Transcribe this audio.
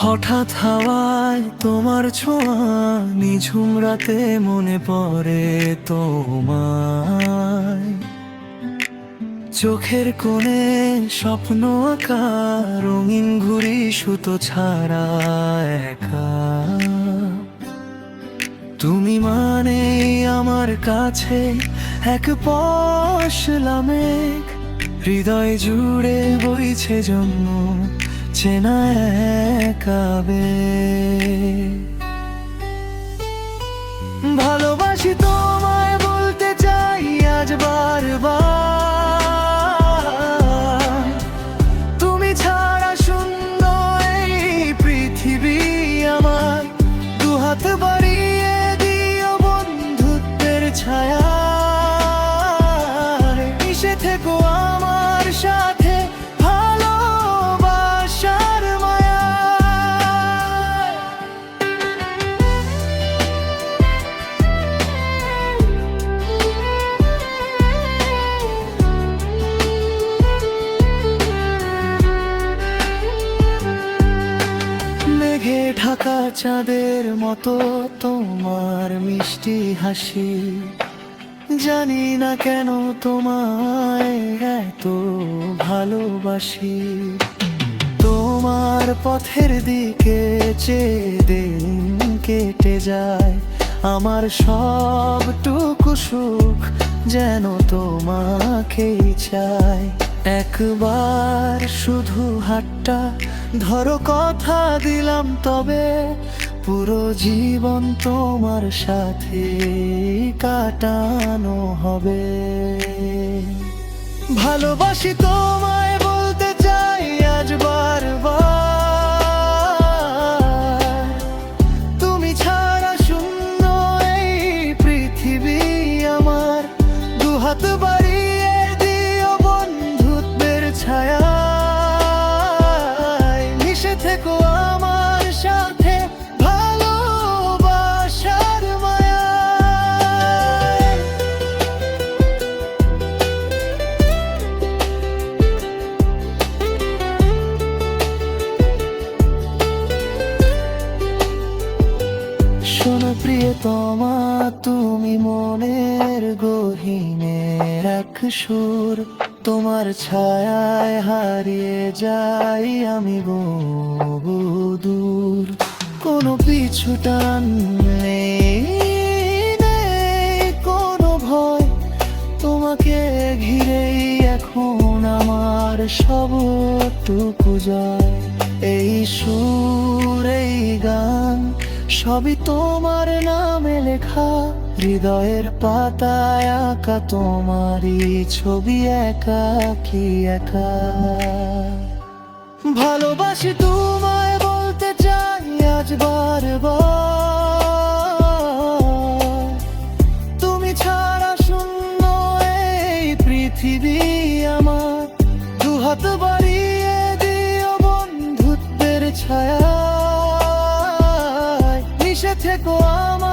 হঠাৎ হাওয়ায় তোমার ছোঁয়া, নিঝুম রাতে মনে পড়ে তোমায়। চোখের কোণে স্বপ্ন আঁকা, রঙিন ঘুড়ি সুতো ছাড়া একা। তুমি মানে আমার কাছে এক পশলা মেঘ, হৃদয় জুড়ে বইছে জন্য চেনা এক আবেগ। ভালোবাসি তোমায় বলতে চাই আজ বারবার, তুমি ছাড়া শূন্য এই পৃথিবী আমার। দুহাত বাড়িয়ে দিও বন্ধুত্বের ছায়া, মিশে থেকো আমার সাথে ভালোবাসার মায়া। মেঘে ঢাকা চাঁদের মতো তোমার মিষ্টি হাসি, জানি না কেন তোমায় এত ভালোবাসি। তোমার পথের দিকে চেয়ে দিন কেটে যায়, আমার সবটুকু সুখ যেন তোমাকেই চাই। একবার শুধু হাতটা ধরো, কথা দিলাম তবে পুরো জীবন তোমার সাথে কাটানো হবে। ভালোবাসি তোমায় বলতে চাই আজ বারবার, তুমি ছাড়া শূন্য এই পৃথিবী আমার। দুহাত বাড়িয়ে দিও বন্ধুত্বের ছায়া, মিশে থেকো আমার সাথে ভালোবাসার মায়া। শোনো প্রিয়তমা, তুমি মনের গহীনের এক সুর, তোমার ছায়ায় হারিয়ে যাই আমি বহু দূর। কোনো পিছু টান নেই, কোনো ভয়, তোমাকে ঘিরেই এখন আমার সবটুকু জয়। এই সুর এই গান সবই তোমার নামে লেখা, হৃদয়ের পাতায় আঁকা তোমারই ছবি একাকি একা। ভালোবাসি তোমায় বলতে চাই আজ বারবার, তুমি ছাড়া শূন্য এই পৃথিবী আমার। দুহাত বাড়িয়ে দিও বন্ধুত্বের ছায়া, মিশে থেকো আমার।